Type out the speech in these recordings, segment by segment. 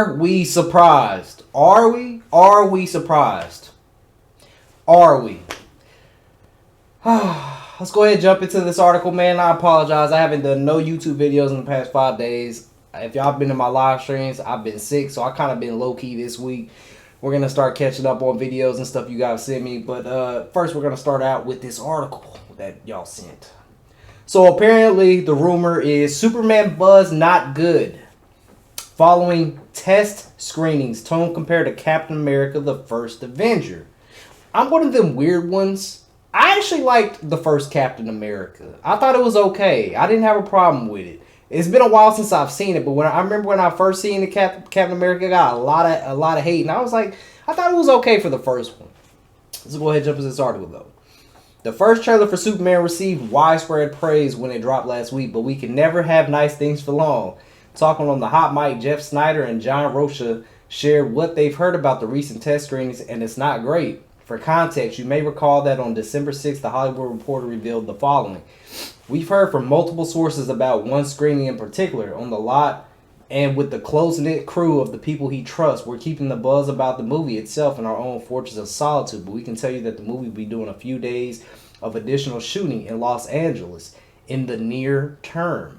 Are we surprised? Are we? Are we surprised? Are we? Let's go ahead and jump into this article, man. I apologize. I haven't done no YouTube videos in the past 5 days. If y'all been in my live streams, I've been sick, so I kind of been low-key this week. We're going to start catching up on videos and stuff you guys sent me. But first, we're going to start out with this article that y'all sent. So apparently, the rumor is Superman buzz not good. Following test screenings, tone compared to Captain America, the First Avenger. I'm one of them weird ones. I actually liked the first Captain America. I thought it was okay. I didn't have a problem with it. It's been a while since I've seen it, but I remember when I first seen the Captain America, got a lot of hate, and I was like, I thought it was okay for the first one. Let's go ahead and jump into this article though. The first trailer for Superman received widespread praise when it dropped last week, but we can never have nice things for long. Talking on the hot mic, Jeff Snyder and John Rocha shared what they've heard about the recent test screenings, and it's not great. For context, you may recall that on December 6th, the Hollywood Reporter revealed the following. We've heard from multiple sources about one screening in particular on the lot, and with the close-knit crew of the people he trusts, we're keeping the buzz about the movie itself in our own fortress of solitude. But we can tell you that the movie will be doing a few days of additional shooting in Los Angeles in the near term.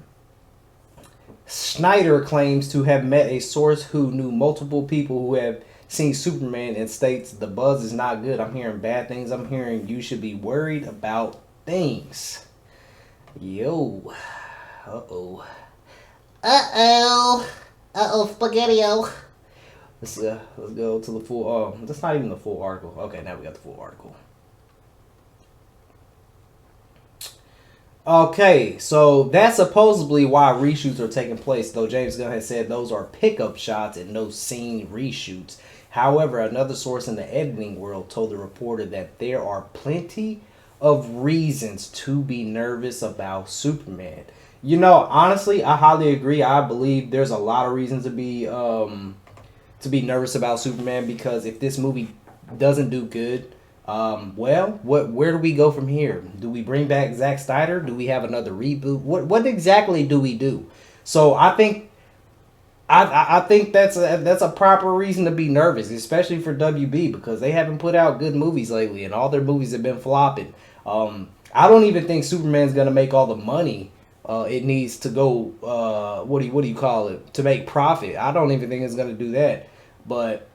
Snyder claims to have met a source who knew multiple people who have seen Superman and states the buzz is not good. I'm hearing bad things. I'm hearing you should be worried about things. Yo. Uh-oh. Spaghetti-o. Let's go to the full, that's not even the full article. Okay, now we got the full article. Okay, so that's supposedly why reshoots are taking place, though James Gunn has said those are pickup shots and no scene reshoots. However, another source in the editing world told the reporter that there are plenty of reasons to be nervous about Superman. You know, honestly, I highly agree. I believe there's a lot of reasons to be nervous about Superman, because if this movie doesn't do good, where do we go from here? Do we bring back Zack Snyder? Do we have another reboot? What exactly do we do? So I think that's a proper reason to be nervous, especially for WB, because they haven't put out good movies lately, and all their movies have been flopping. I don't even think Superman's gonna make all the money it needs to go. What do you call it, to make profit? I don't even think it's gonna do that. But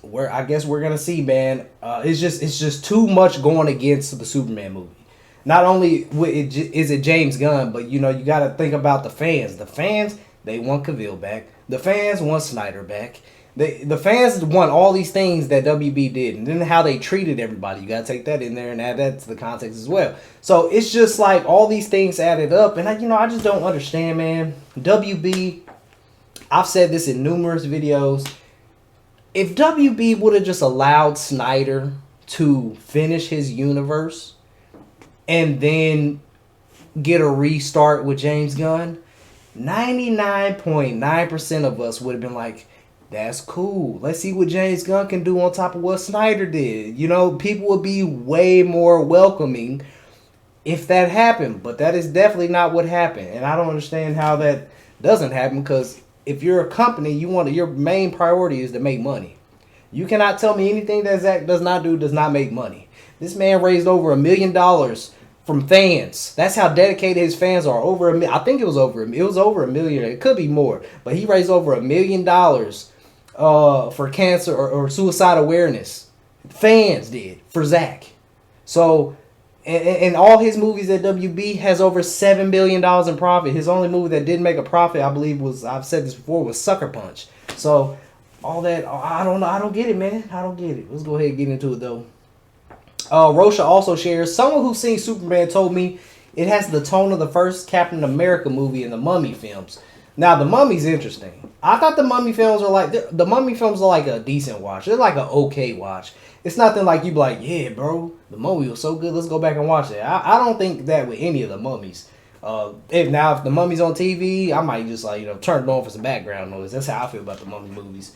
I guess we're gonna see, man. It's just too much going against the Superman movie. Not only is it James Gunn, but you got to think about the fans. The fans, they want Cavill back. The fans want Snyder back. The fans want all these things that WB did, and then how they treated everybody. You got to take that in there and add that to the context as well. So it's just like all these things added up, and I just don't understand, man. WB, I've said this in numerous videos. If WB would have just allowed Snyder to finish his universe and then get a restart with James Gunn, 99.9% of us would have been like, that's cool. Let's see what James Gunn can do on top of what Snyder did. People would be way more welcoming if that happened. But that is definitely not what happened. And I don't understand how that doesn't happen, because if you're a company, your main priority is to make money. You cannot tell me anything that Zach does not make money. This man raised over $1 million from fans. That's how dedicated his fans are. I think it was over $1 million. It could be more, but he raised over $1 million for cancer or suicide awareness. Fans did for Zach. So, and all his movies at WB has over $7 billion in profit. His only movie that didn't make a profit, I believe, I've said this before, was Sucker Punch. So all that, I don't know. I don't get it, man. I don't get it. Let's go ahead and get into it though. Rocha also shares, someone who's seen Superman told me it has the tone of the first Captain America movie and the Mummy films. Now, the Mummy's interesting. I thought the Mummy films are like a decent watch. They're like an okay watch. It's nothing like you be like, yeah, bro, the Mummy was so good, let's go back and watch it. I don't think that with any of the Mummies. If the Mummy's on TV, I might just turn it on for some background noise. That's how I feel about the Mummy movies.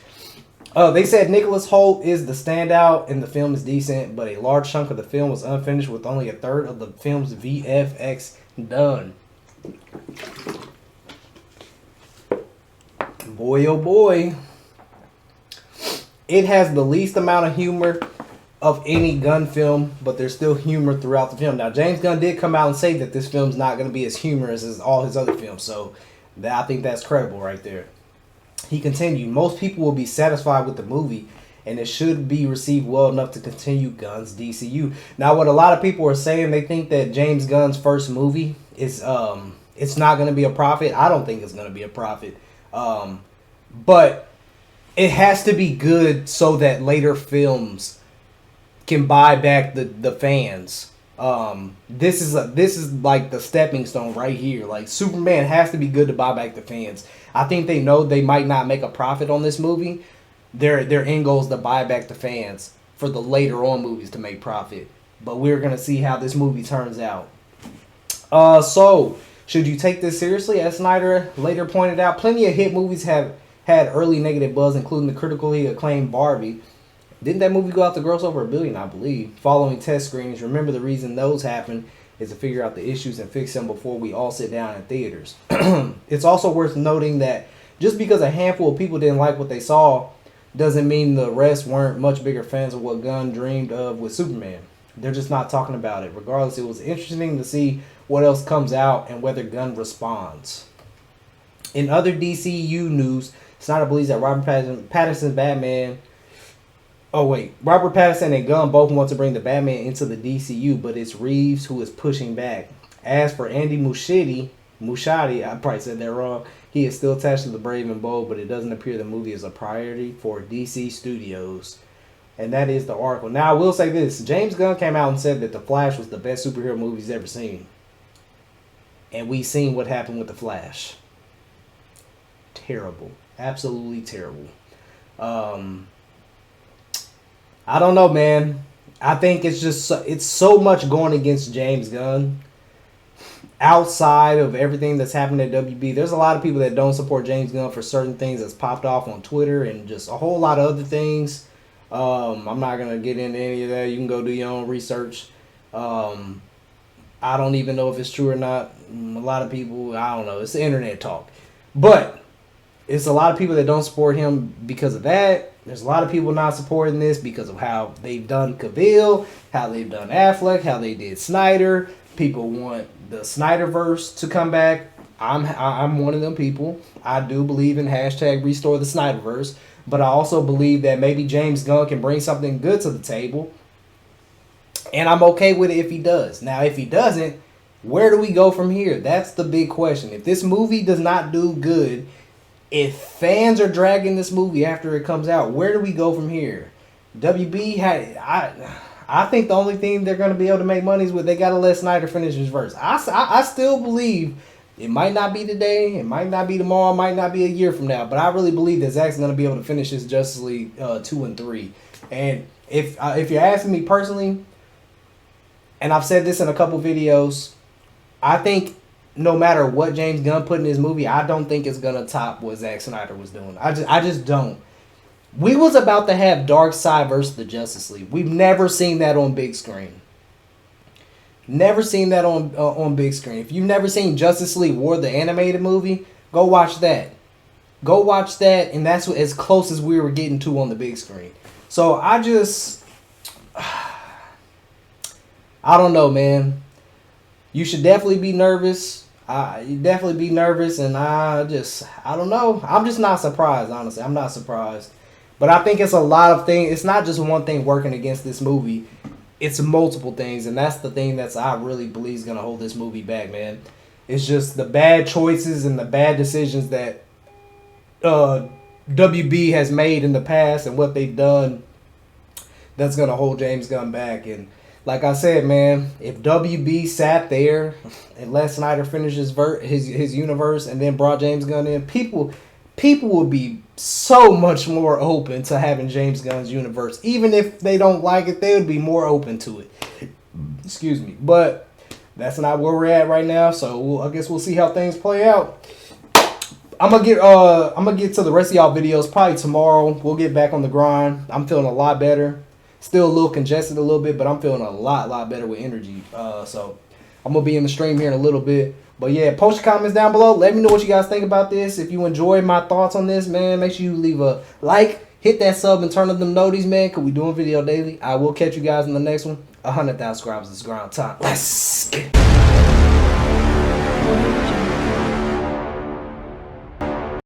They said Nicholas Hoult is the standout and the film is decent, but a large chunk of the film was unfinished with only a third of the film's VFX done. Boy, oh boy. It has the least amount of humor of any Gunn film, but there's still humor throughout the film. Now, James Gunn did come out and say that this film's not going to be as humorous as all his other films, so I think that's credible right there. He continued, most people will be satisfied with the movie, and it should be received well enough to continue Gunn's DCU. Now, what a lot of people are saying, they think that James Gunn's first movie is it's not going to be a profit. I don't think it's going to be a profit, but it has to be good so that later films can buy back the fans. This is like the stepping stone right here. Like, Superman has to be good to buy back the fans. I think they know they might not make a profit on this movie. Their end goal is to buy back the fans for the later on movies to make profit. But we're gonna see how this movie turns out. So should you take this seriously? As Snyder later pointed out, plenty of hit movies have had early negative buzz, including the critically acclaimed Barbie. Didn't that movie go out to gross over $1 billion, I believe? Following test screenings, remember the reason those happen is to figure out the issues and fix them before we all sit down in theaters. It's also worth noting that just because a handful of people didn't like what they saw doesn't mean the rest weren't much bigger fans of what Gunn dreamed of with Superman. They're just not talking about it. Regardless, it was interesting to see what else comes out and whether Gunn responds. In other DCU news, Snyder believes that Robert Pattinson's Batman... Robert Pattinson and Gunn both want to bring the Batman into the DCU, but it's Reeves who is pushing back. As for Andy Muschietti, I probably said that wrong, he is still attached to the Brave and Bold, but it doesn't appear the movie is a priority for DC Studios. And that is the article. Now, I will say this. James Gunn came out and said that The Flash was the best superhero movie he's ever seen. And we've seen what happened with The Flash. Terrible. Absolutely terrible. I don't know, man. I think it's so much going against James Gunn. Outside of everything that's happened at WB, there's a lot of people that don't support James Gunn for certain things that's popped off on Twitter and just a whole lot of other things. I'm not going to get into any of that. You can go do your own research. I don't even know if it's true or not. A lot of people, I don't know. It's the internet talk. But it's a lot of people that don't support him because of that. There's a lot of people not supporting this because of how they've done Cavill, how they've done Affleck, how they did Snyder. People want the Snyderverse to come back. I'm one of them people. I do believe in hashtag restore the Snyderverse. But I also believe that maybe James Gunn can bring something good to the table. And I'm okay with it if he does. Now, if he doesn't, where do we go from here? That's the big question. If this movie does not do good, if fans are dragging this movie after it comes out, where do we go from here? WB I think the only thing they're going to be able to make money is with they got to let Snyder finish his verse. I still believe it might not be today, it might not be tomorrow, it might not be a year from now, but I really believe that Zack's going to be able to finish his Justice League 2 and 3. And if you're asking me personally, and I've said this in a couple videos, I think no matter what James Gunn put in his movie, I don't think it's going to top what Zack Snyder was doing. I just don't. We was about to have Darkseid versus the Justice League. We've never seen that on big screen. Never seen that on big screen. If you've never seen Justice League War, the animated movie, go watch that. Go watch that, and that's as close as we were getting to on the big screen. So I don't know, man. You should definitely be nervous. You definitely be nervous, and I don't know. I'm just not surprised, honestly. I'm not surprised. But I think it's a lot of things. It's not just one thing working against this movie. It's multiple things, and that's the thing that's I really believe is going to hold this movie back, man. It's just the bad choices and the bad decisions that WB has made in the past and what they've done that's going to hold James Gunn back. And like I said, man, if WB sat there and let Snyder finish his universe and then brought James Gunn in, people would be so much more open to having James Gunn's universe. Even if they don't like it, they would be more open to it. Excuse me. But that's not where we're at right now, so I guess we'll see how things play out. I'm gonna get to the rest of y'all videos probably tomorrow. We'll get back on the grind. I'm feeling a lot better. Still a little congested a little bit, but I'm feeling a lot better with energy. So I'm gonna be in the stream here in a little bit. But yeah, post your comments down below. Let me know what you guys think about this. If you enjoyed my thoughts on this, man, make sure you leave a like, hit that sub, and turn on them noties, man, because we doing video daily. I will catch you guys in the next one. 100,000 subscribers is ground time. Let's get it.